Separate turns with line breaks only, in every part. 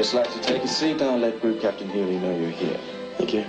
just like to take a seat, I'll let Group Captain Healy know you're here.
Thank you.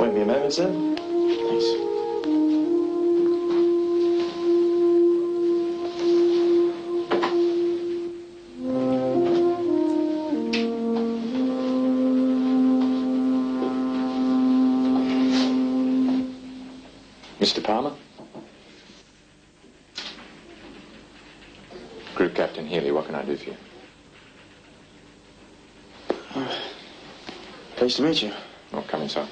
Wait me a moment, sir.
Thanks.
Mr. Palmer? Group Captain Healy, what can I do for you?
Pleased to meet you.
Oh, come inside.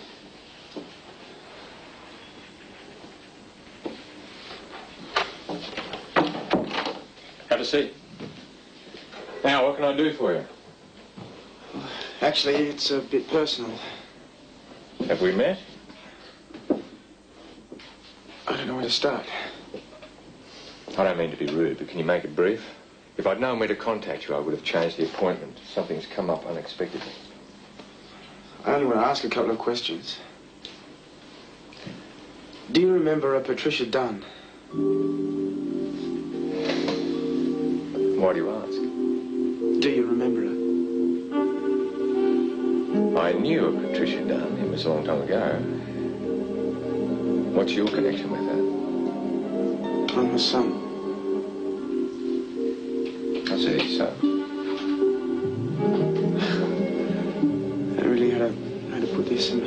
Have a seat. Now, what can I do for you?
Actually, it's a bit personal.
Have we met?
I don't know where to start.
I don't mean to be rude, but can you make it brief? If I'd known where to contact you, I would have changed the appointment. Something's come up unexpectedly.
I only want to ask a couple of questions. Do you remember a Patricia Dunn?
Why do you ask?
Do you remember her?
I knew a Patricia Dunn. It was a long time ago. What's your connection with her?
I'm her son.
I see, so.
I don't really know how to put this in.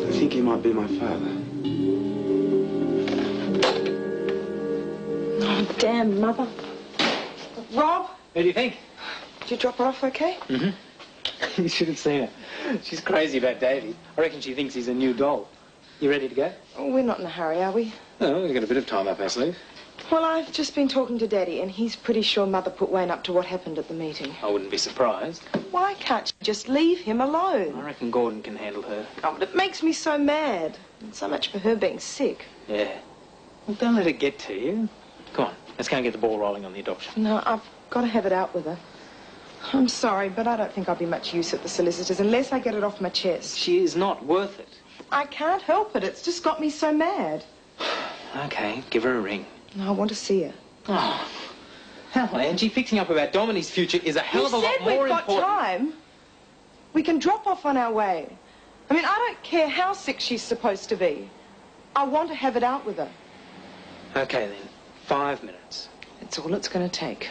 I think he might be my father.
Oh, damn, Mother. Rob?
What do you think?
Did you drop her off okay?
Mm-hmm. You should have seen her. She's crazy about Davy. I reckon she thinks he's a new doll. You ready to go?
Oh, we're not in a hurry, are we?
No, we've got a bit of time up our sleeve.
Well, I've just been talking to Daddy, and he's pretty sure Mother put Wayne up to what happened at the meeting.
I wouldn't be surprised.
Why can't you just leave him alone?
I reckon Gordon can handle her.
Oh, but it makes me so mad. And so much for her being sick.
Yeah. Well, don't let it get to you. Come on, let's go and get the ball rolling on the adoption.
No, I've got to have it out with her. I'm sorry, but I don't think I'll be much use at the solicitors unless I get it off my chest.
She is not worth it.
I can't help it. It's just got me so mad.
Okay, give her a ring.
No, I want to see her.
Oh, hell, Angie, fixing up about Dominic's future is a hell of a lot more important.
You said we've got time. We can drop off on our way. I mean, I don't care how sick she's supposed to be. I want to have it out with her.
Okay, then. 5 minutes.
That's all it's going to take.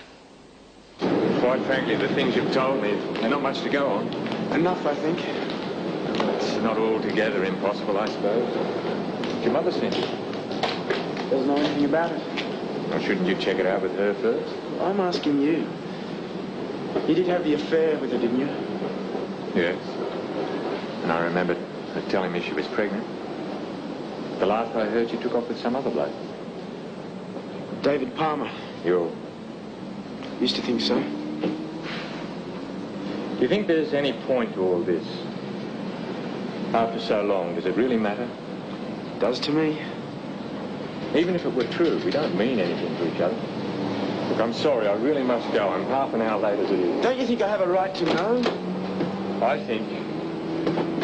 Quite frankly, the things you've told me, they're not much to go on.
Enough, I think.
It's not altogether impossible, I suppose. Your mother sent you.
Doesn't know anything about it.
Well, shouldn't you check it out with her first?
I'm asking you. You did have the affair with her, didn't you?
Yes. And I remembered her telling me she was pregnant. The last I heard, she took off with some other bloke.
David Palmer.
You
Used to think so.
Do you think there's any point to all this? After so long, does it really matter?
Does to me.
Even if it were true, we don't mean anything to each other. Look, I'm sorry, I really must go. I'm half an hour late as it is.
Don't you think I have a right to know?
I think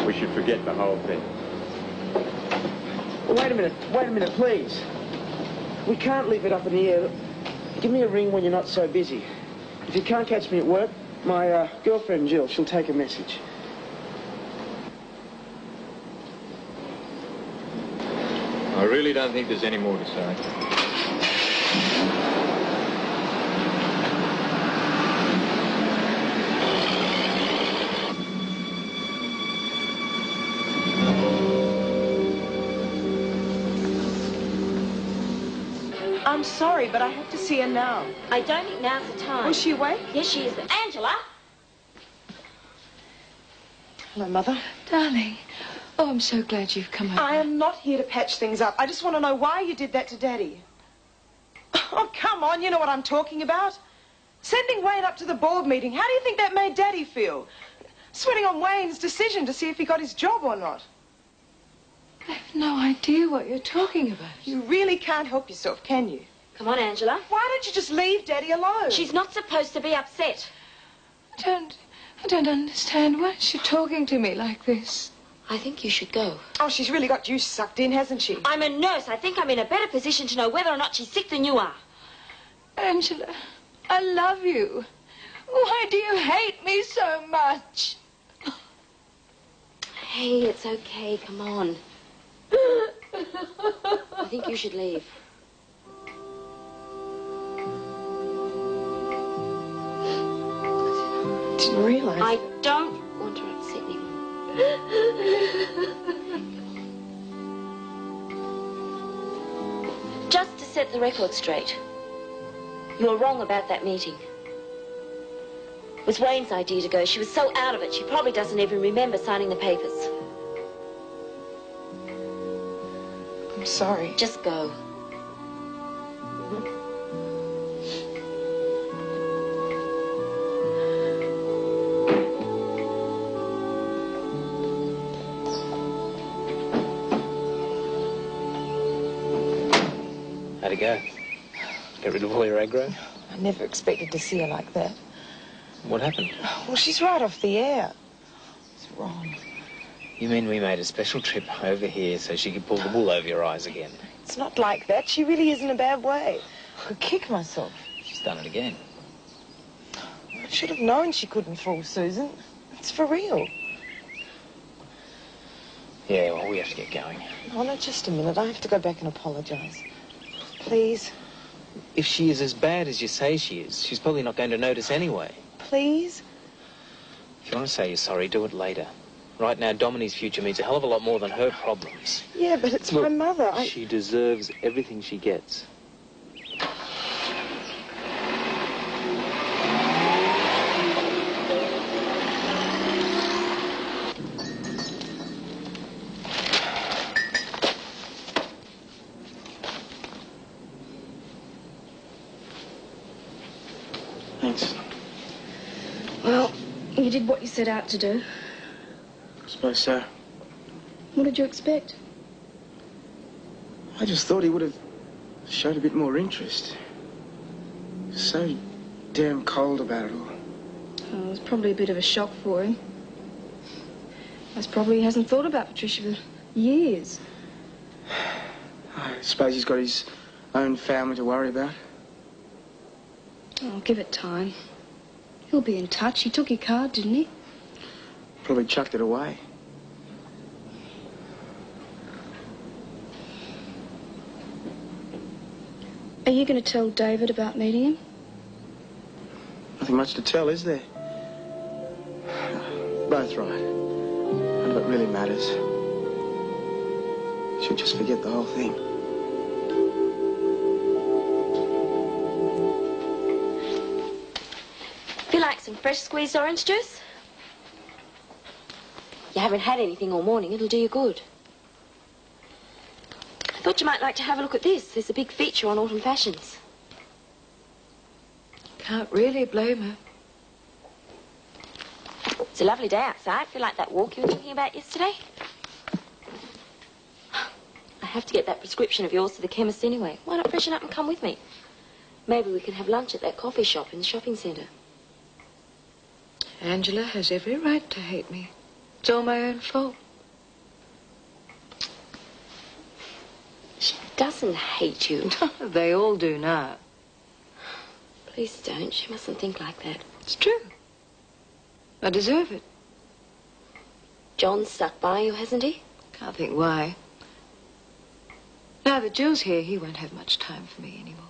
we should forget the whole thing.
Wait a minute, please. We can't leave it up in the air. Give me a ring when you're not so busy. If you can't catch me at work, my girlfriend Jill, she'll take a message.
I really don't think there's any more to say.
I'm sorry, but I have to see her now.
I don't think now's the time.
Was she awake?
Yes, she is. Angela!
Hello, Mother.
Darling. Oh, I'm so glad you've come over.
I am not here to patch things up. I just want to know why you did that to Daddy. Oh, come on, you know what I'm talking about. Sending Wayne up to the board meeting, how do you think that made Daddy feel? Sweating on Wayne's decision to see if he got his job or not.
I have no idea what you're talking about.
You really can't help yourself, can you?
Come on, Angela.
Why don't you just leave Daddy alone?
She's not supposed to be upset.
I don't understand. Why is she talking to me like this?
I think you should go.
Oh, she's really got you sucked in, hasn't she?
I'm a nurse. I think I'm in a better position to know whether or not she's sick than you are.
Angela, I love you. Why do you hate me so much?
Hey, it's okay. Come on. I think you should leave.
Didn't realise.
I don't want to upset anyone. Just to set the record straight, you were wrong about that meeting. It was Wayne's idea to go. She was so out of it, she probably doesn't even remember signing the papers.
I'm sorry.
Just go.
How'd it go? Get rid of all your aggro?
I never expected to see her like that.
What happened?
Well, she's right off the air. It's wrong.
You mean we made a special trip over here so she could pull the wool over your eyes again?
It's not like that. She really is in a bad way. I could kick myself.
She's done it again.
I should have known she couldn't fool Susan. It's for real.
Yeah, well, we have to get going.
Oh, no, just a minute. I have to go back and apologise. Please.
If she is as bad as you say she is, she's probably not going to notice anyway.
Please?
If you want to say you're sorry, do it later. Right now, Domini's future means a hell of a lot more than her problems.
Yeah, but it's my mother.
She deserves everything she gets.
Thanks.
Well, you did what you set out to do.
I suppose so.
What did you expect?
I just thought he would have showed a bit more interest. So damn cold about it all.
Oh, it was probably a bit of a shock for him. Most probably he hasn't thought about Patricia for years.
I suppose he's got his own family to worry about.
Oh, give it time. He'll be in touch. He took your card, didn't he?
Probably chucked it away.
Are you going to tell David about meeting him?
Nothing much to tell, is there? Both right. None of it really matters. Should just forget the whole thing.
Feel like some fresh squeezed orange juice? You haven't had anything all morning. It'll do you good. I thought you might like to have a look at this. There's a big feature on autumn fashions.
Can't really blame her.
It's a lovely day outside. Feel like that walk you were talking about yesterday? I have to get that prescription of yours to the chemist anyway. Why not freshen up and come with me? Maybe we can have lunch at that coffee shop in the shopping centre.
Angela has every right to hate me. It's all my own fault.
She doesn't hate you.
They all do now.
Please don't. She mustn't think like that.
It's true. I deserve it.
John's stuck by you, hasn't he?
Can't think why. Now that Jill's here, he won't have much time for me anymore.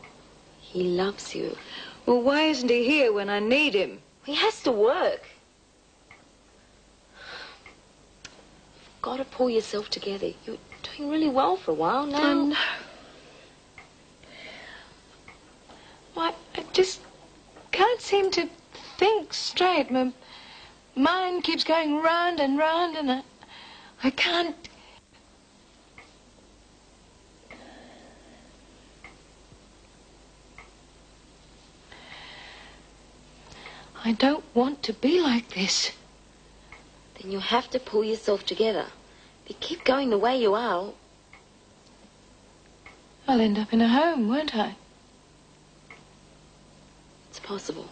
He loves you.
Well, why isn't he here when I need him?
He has to work. You've got to pull yourself together. You're doing really well for a while now.
No. I just can't seem to think straight. My mind keeps going round and round, and I can't... I don't want to be like this.
Then you have to pull yourself together. If you keep going the way you are...
I'll end up in a home, won't I?
It's possible.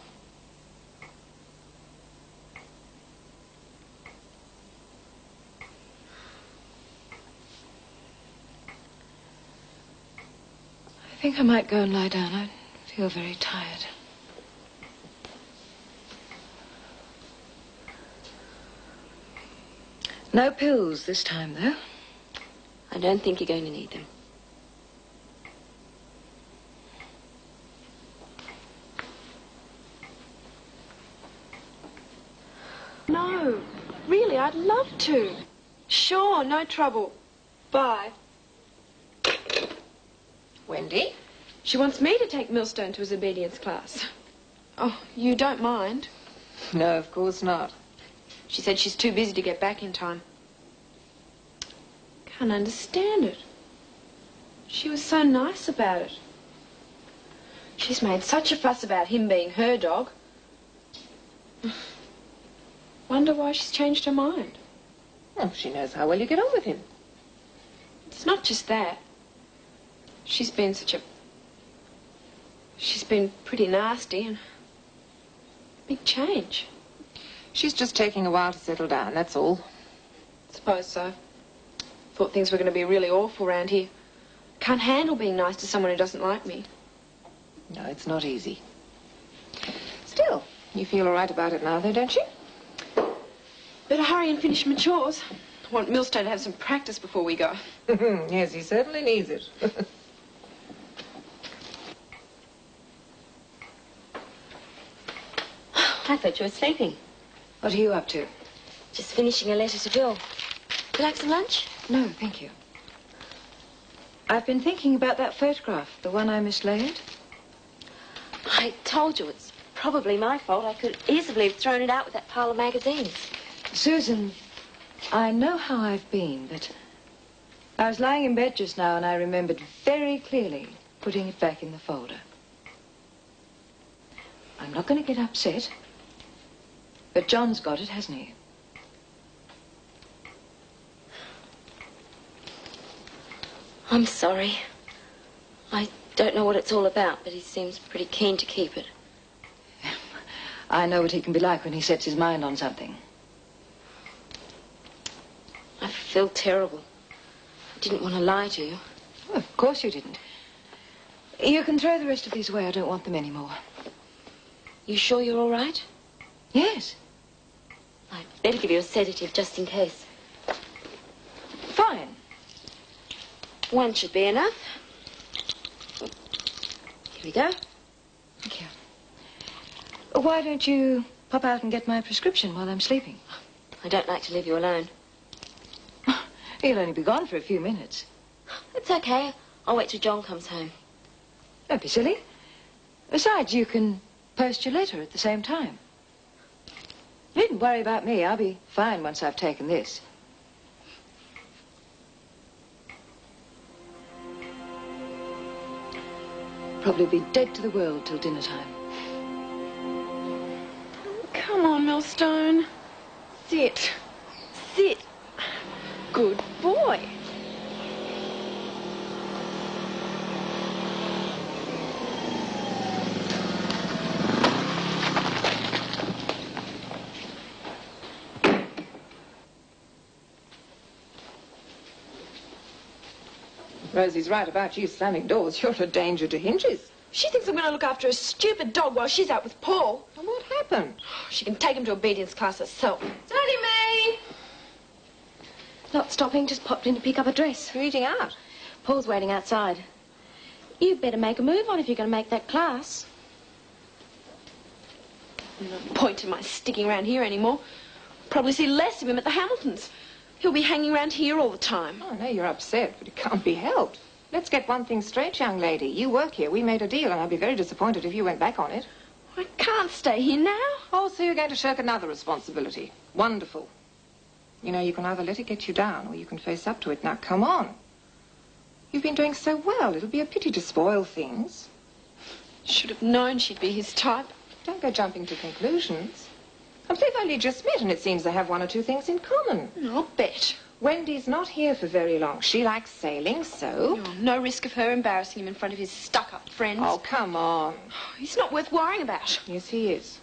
think I might go and lie down. I feel very tired. No pills this time, though.
I don't think you're going to need them.
No, really, I'd love to. Sure, no trouble. Bye.
Wendy?
She wants me to take Millstone to his obedience class. Oh, you don't mind?
No, of course not.
She said she's too busy to get back in time. Can't understand it. She was so nice about it. She's made such a fuss about him being her dog. Wonder why she's changed her mind.
Well, she knows how well you get on with him.
It's not just that. She's been pretty nasty and big change.
She's just taking a while to settle down, that's all.
Suppose so. Thought things were going to be really awful around here. Can't handle being nice to someone who doesn't like me.
No, it's not easy. Still, you feel all right about it now, though, don't you?
Better hurry and finish my chores. I want Millstone to have some practice before we go.
Yes, he certainly needs it.
I thought you were sleeping.
What are you up to?
Just finishing a letter to Bill. Would you like some lunch?
No, thank you. I've been thinking about that photograph, the one I mislaid.
I told you it's probably my fault. I could easily have thrown it out with that pile of magazines.
Susan, I know how I've been, but I was lying in bed just now and I remembered very clearly putting it back in the folder. I'm not going to get upset, but John's got it, hasn't he?
I'm sorry. I don't know what it's all about, but he seems pretty keen to keep it.
I know what he can be like when he sets his mind on something.
I feel terrible. I didn't want to lie to you.
Well, of course you didn't. You can throw the rest of these away. I don't want them anymore.
You sure you're all right?
Yes.
I'd better give you a sedative just in case.
Fine.
One should be enough. Here we go.
Thank you. Why don't you pop out and get my prescription while I'm sleeping?
I don't like to leave you alone.
He'll only be gone for a few minutes.
It's okay. I'll wait till John comes home.
Don't be silly. Besides, you can post your letter at the same time. You needn't worry about me. I'll be fine once I've taken this. Probably be dead to the world till dinner time.
Come on, Millstone. Sit. Sit. Good boy.
Rosie's right about you slamming doors. You're a danger to hinges.
She thinks I'm going to look after a stupid dog while she's out with Paul.
And what happened?
She can take him to obedience class herself. Daddy May!
Not stopping, just popped in to pick up a dress.
You're eating out.
Paul's waiting outside. You better make a move on if you're going to make that class.
No point in my sticking around here anymore. Probably see less of him at the Hamiltons. He'll be hanging around here all the time.
Oh, no, you're upset, but it can't be helped. Let's get one thing straight, young lady. You work here. We made a deal, and I'd be very disappointed if you went back on it.
I can't stay here now.
Oh, so you're going to shirk another responsibility. Wonderful. You know, you can either let it get you down, or you can face up to it. Now, come on. You've been doing so well. It'll be a pity to spoil things.
Should have known she'd be his type.
Don't go jumping to conclusions. They've only just met, and it seems they have one or two things in common.
I'll bet.
Wendy's not here for very long. She likes sailing, so...
Oh, no risk of her embarrassing him in front of his stuck-up friends.
Oh, come on.
He's not worth worrying about.
Yes, he is.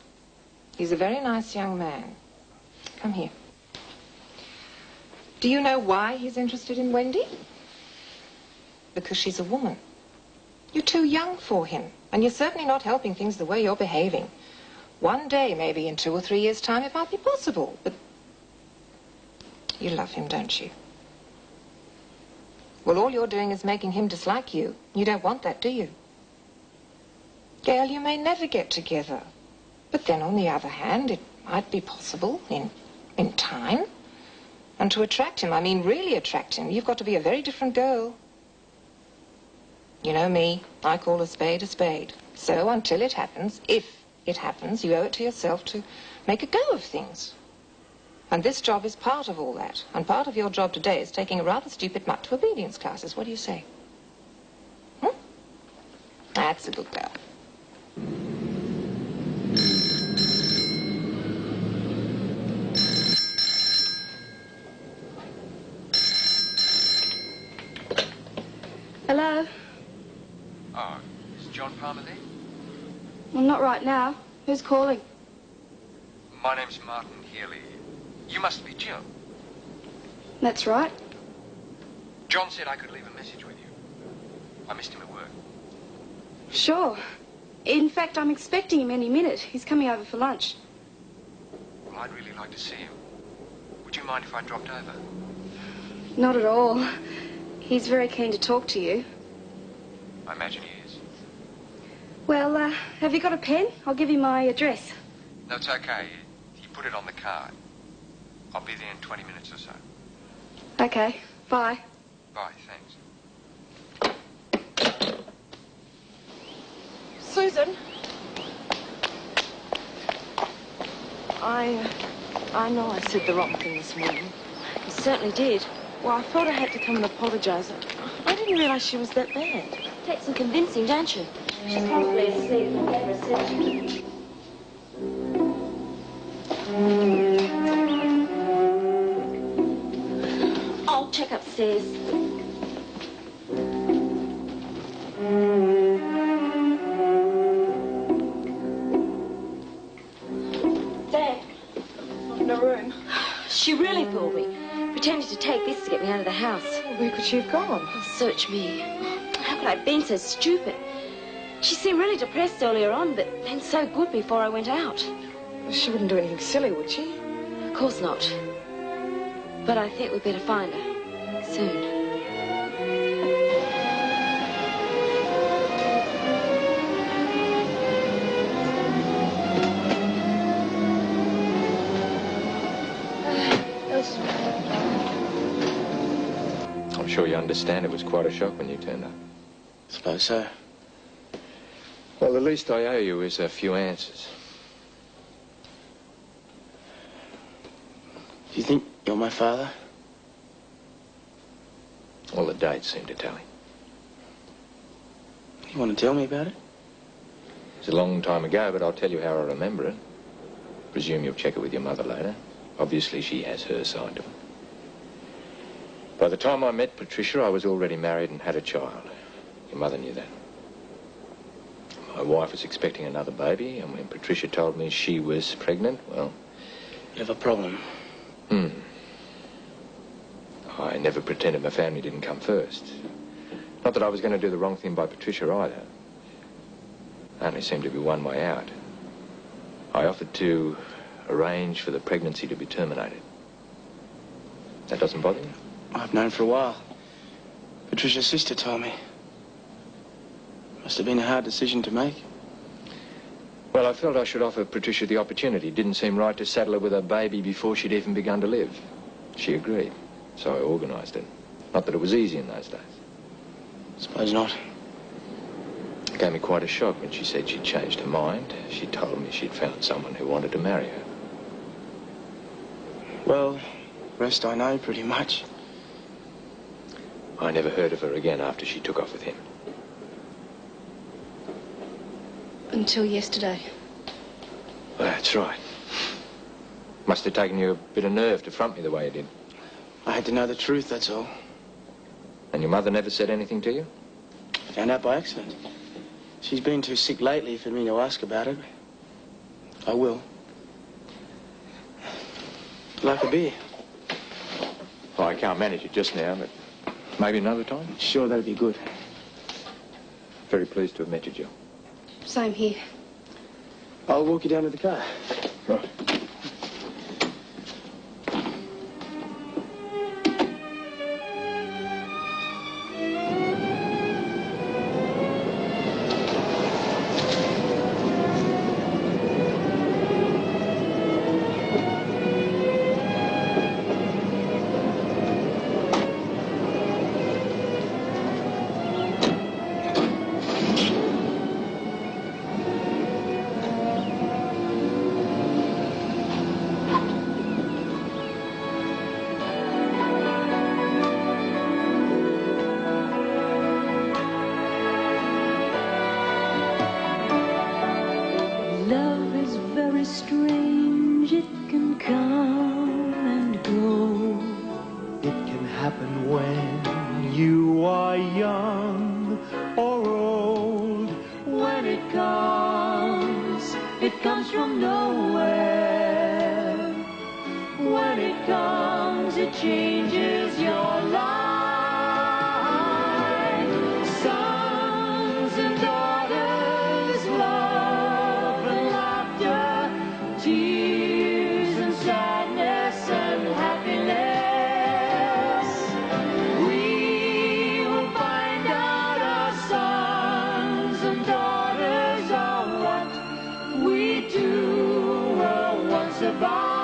He's a very nice young man. Come here. Do you know why he's interested in Wendy? Because she's a woman. You're too young for him, and you're certainly not helping things the way you're behaving. One day, maybe in 2 or 3 years' time, it might be possible, but you love him, don't you? Well, all you're doing is making him dislike you. You don't want that, do you? Gail, you may never get together. But then, on the other hand, it might be possible in time. And to attract him, I mean really attract him, you've got to be a very different girl. You know me, I call a spade a spade. So until it happens, if it happens, you owe it to yourself to make a go of things. And this job is part of all that. And part of your job today is taking a rather stupid mutt to obedience classes. What do you say? That's a good girl.
Hello?
Oh, is John Palmer there?
Well, not right now. Who's calling?
My name's Martin Healy. You must be Jill.
That's right.
John said I could leave a message with you. I missed him at work.
Sure. In fact, I'm expecting him any minute. He's coming over for lunch.
Well, I'd really like to see him. Would you mind if I dropped over?
Not at all. He's very keen to talk to you.
I imagine he is.
Well, have you got a pen? I'll give you my address.
No, it's okay. He put it on the card. I'll be there in 20 minutes or so.
Okay, bye.
Bye, thanks.
Susan. I know I said the wrong thing this morning.
You certainly did.
Well, I thought I had to come and apologise. I didn't realise she was that bad.
Takes some convincing, don't you? She's probably asleep. I'll get her a seat. I'll check upstairs. There.
Not in her room.
She really fooled me. Pretended to take this to get me out of the house.
Where could she have gone?
Oh, search me. How could I have been so stupid? She seemed really depressed earlier on, but then so good before I went out.
She wouldn't do anything silly, would she?
Of course not. But I think we'd better find her. Soon.
I'm sure you understand it was quite a shock when you turned up.
Suppose so.
Well, the least I owe you is a few answers.
Do you think you're my father?
Well, the dates seem to tally.
You want to tell me about it?
It's a long time ago, but I'll tell you how I remember it. Presume you'll check it with your mother later. Obviously, she has her side to it. By the time I met Patricia, I was already married and had a child. Your mother knew that. My wife was expecting another baby, and when Patricia told me she was pregnant, well...
You have a problem.
I never pretended my family didn't come first. Not that I was going to do the wrong thing by Patricia either. Only seemed to be one way out. I offered to arrange for the pregnancy to be terminated. That doesn't bother you?
I've known for a while. Patricia's sister told me. Must have been a hard decision to make.
Well, I felt I should offer Patricia the opportunity. It didn't seem right to saddle her with a baby before she'd even begun to live. She agreed, so I organised it. Not that it was easy in those days.
Suppose not.
It gave me quite a shock when she said she'd changed her mind. She told me she'd found someone who wanted to marry her.
Well, rest I know pretty much.
I never heard of her again after she took off with him.
Until yesterday.
Well, that's right. Must have taken you a bit of nerve to front me the way you did.
I had to know the truth, that's all.
And your mother never said anything to you?
Found out by accident. She's been too sick lately for me to ask about it. I will. Like a beer?
Oh, I can't manage it just now, but maybe another time.
Sure, that'd be good.
Very pleased to have met you, Jill.
Same here.
I'll walk you down to the car.
Right.
Love is very strange, it can come and go.
It can happen when you are young or old.
When it comes from nowhere. When it comes, it changes your life. Sons and daughters, love and laughter, tears and sadness and happiness. We will find out our sons and daughters are what we two were once about.